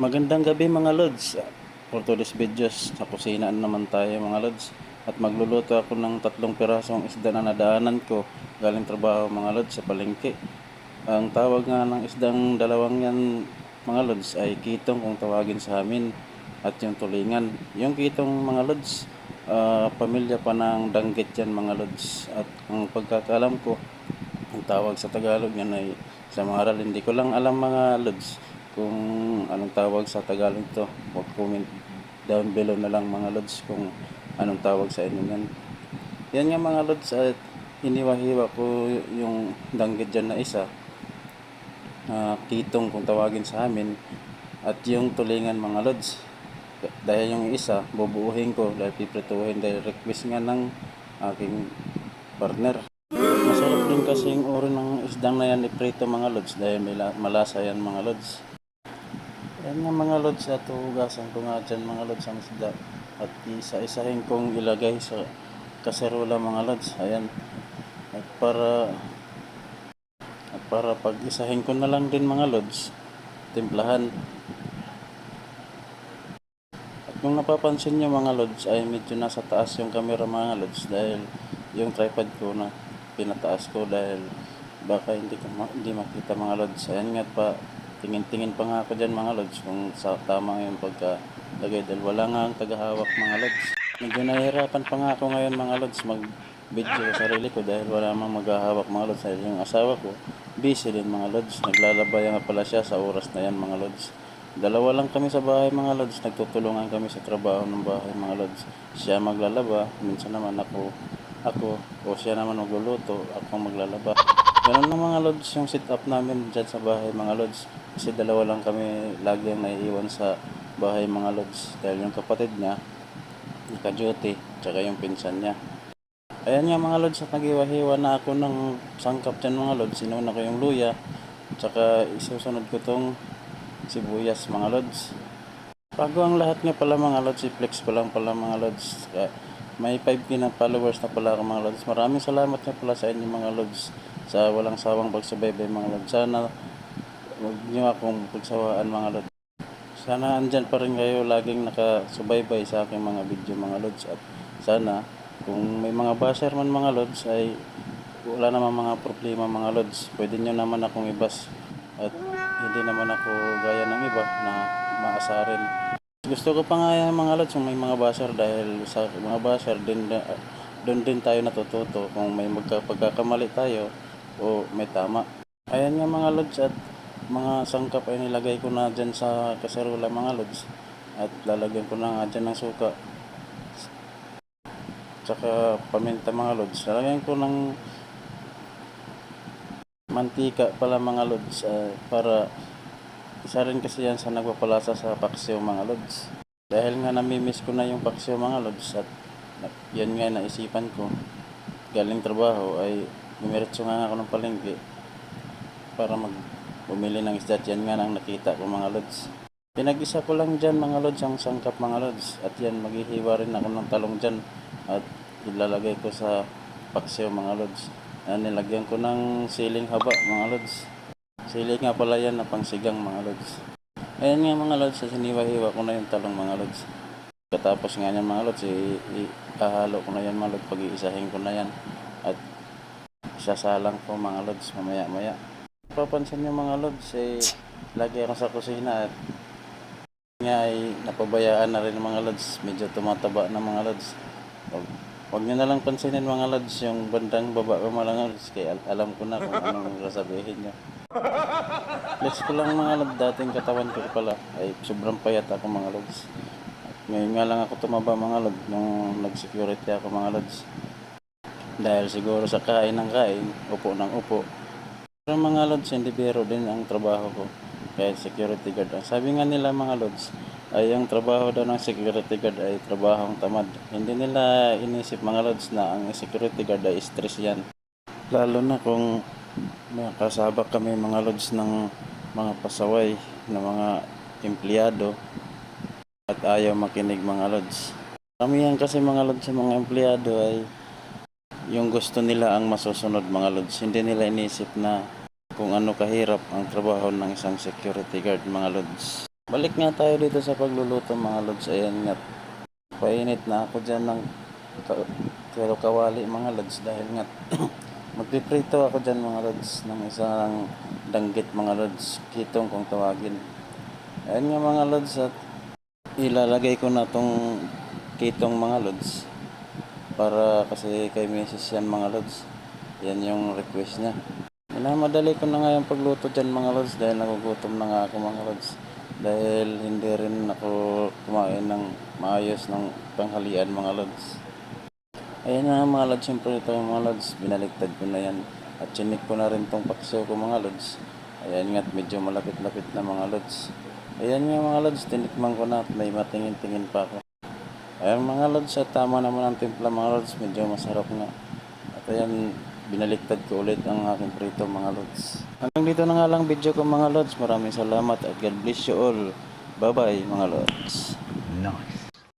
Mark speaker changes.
Speaker 1: Magandang gabi mga lods. For today's videos, sa kusina naman tayo mga lods. At magluluto ako ng 3 pirasong isda na nadaanan ko galing trabaho mga lods sa palengke. Ang tawag nga ng isdang dalawang yan mga lods ay kitong kung tawagin sa amin, at yung tulingan. Yung kitong mga lods, pamilya pa ng danggit yan mga lods. At ang pagkakalam ko, ang tawag sa Tagalog yan ay sa maral. Hindi ko lang alam mga lods kung anong tawag sa Tagalog to. Huwag comment down below na lang mga lods kung anong tawag sa inyo yan. Yan nga mga lods, at hiniwa-hiwa ko yung danggit dyan na isa, kitong kung tawagin sa amin, at yung tulingan mga lods. Dahil yung isa bubuuhin ko dahil piprituhin dahil request nga ng aking partner. Masarap din kasi yung uri ng isdang na yan iprito mga lods dahil may malasa yan mga lods. Yan nga mga lods, at hugasan ko nga dyan mga lods ang isda at isa-isahin kong ilagay sa kaserola mga lods. Ayan. At para pag-isahin ko na lang din mga lods, timplahan. At kung napapansin nyo mga lods ay medyo nasa taas yung camera mga lods dahil yung tripod ko na pinataas ko dahil baka hindi makita mga lods. Ayan nga pa, tingin-tingin pa nga ako dyan mga lods kung sa tama yung pagkalagay dahil wala nga ang tagahawak mga lods. Medyo nahihirapan pa nga ako ngayon mga lods mag video sa sarili ko dahil wala mang maghahawak mga lods dahil yung asawa ko busy din mga lods. Naglalabay nga pala siya sa oras na yan mga lods. Dalawa lang kami sa bahay mga lods, nagtutulungan kami sa trabaho ng bahay mga lods. Siya maglalaba, minsan naman ako o siya naman magluluto, ako maglalaba. Ganun lang mga lods yung sit up namin dyan sa bahay mga lods. Kasi dalawa lang kami lagi ang naiiwan sa bahay mga lods dahil yung kapatid niya naka-duty, tsaka yung pinsan niya. Ayan nga mga lods, at naghiwa-hiwa na ako ng sangkap dyan mga lods. Sinuna ko yung luya, tsaka isusunod ko tong sibuyas mga lods. Bago ang lahat nga pala mga lods, i-flex ko lang pala mga lods. May 5K na followers na pala ako mga lods. Maraming salamat nga pala sa inyo mga lods sa walang sawang pagsubaybay mga lods. Sana huwag nyo akong pagsawaan mga lods. Sana andyan pa rin kayo laging nakasubaybay sa aking mga video mga lods. At sana kung may mga basher man mga lods ay wala naman mga problema mga lods. Pwede nyo naman akong ibas at hindi naman ako gaya ng iba na maasarin. Gusto ko pa nga yan mga lods kung may mga basher dahil sa mga basher din, doon din tayo natututo kung may pagkakamali tayo o may tama. Ayan nga mga lods, at mga sangkap ay nilagay ko na dyan sa kaserola mga lods, at lalagyan ko na nga dyan ng suka tsaka paminta mga lods. Lalagyan ko ng mantika pala mga lods, para isa rin kasi yan sa nagpapalasa sa paksiw mga lods. Dahil nga namimiss ko na yung paksiw mga lods, at yan nga naisipan ko galing trabaho ay dumiretso nga ako ng palengke para bumili ng isda. Yan nga nang nakita ko mga lods. Pinag-isa ko lang dyan mga lods ang sangkap mga lods, at yan maghihiwa rin ako ng talong dyan at ilalagay ko sa paksiw mga lods. Nilagyan ko ng siling haba mga lods. Sili nga pala yan na pangsigang mga lods. Ayan nga mga lods, siniwa-hiwa ko na yung talong mga lods. Katapos nga yan mga lods, ihalo ko na yan mga lods, pag-iisahin ko na yan at sasalang ko mga lods mamaya-maya. Papansin nyo mga lods, lagi ako sa kusina at nga ay napabayaan na rin mga lods, medyo tumataba na mga lods. Huwag nyo na lang pansinin mga lods yung bandang baba ko mga lods, kaya alam ko na kung anong sasabihin nyo. Flex ko lang mga lods, dating katawan ko pala ay sobrang payat ako mga lods. Ngayon nga lang ako tumaba mga lods nung nag-security ako mga lods. Dahil siguro sa kain ng kain, upo ng upo. Pero mga lods, hindi biro din ang trabaho ko kahit security guard. Sabi nga nila mga lods, ay ang trabaho daw ng security guard ay trabahong tamad. Hindi nila inisip mga lods na ang security guard ay stress yan. Lalo na kung nakasabak kami mga lods ng mga pasaway na mga empleyado at ayaw makinig mga lods. Kami yan kasi mga lods sa mga empleyado ay yung gusto nila ang masusunod mga lods. Hindi nila inisip na kung ano kahirap ang trabaho ng isang security guard mga lods. Balik nga tayo dito sa pagluluto mga lods. Ayan nga, painit na ako dyan ng pero kawali mga lods dahil nga magpiprito ako dyan mga lods ng isang danggit mga lods, kitong kung tawagin. Ayan nga mga lods, at ilalagay ko na tong kitong mga lods para kasi kay Mrs. yan mga lods. Yan yung request niya. Minamadali ko na nga yung pagluto dyan mga lods dahil nagugutom na nga ako mga lods. Dahil hindi rin ako kumain ng maayos ng tanghalian mga lods. Ayan na mga lods, siyempre ito mga lods, binaliktad ko na yan. At chinik ko na rin tong pakso ko mga lods. Ayan nga, medyo malapit-lapit na mga lods. Ayan nga mga lods, tinikman ko na at may matingin-tingin pa ako. Ayan mga lods, at tama naman ang timpla mga lods, medyo masarap nga. At ayan, binaliktad ko ulit ang aking prito mga lods. Hanggang dito na nga lang video ko mga lods. Maraming salamat at God bless you all. Bye bye mga lods.
Speaker 2: Nice.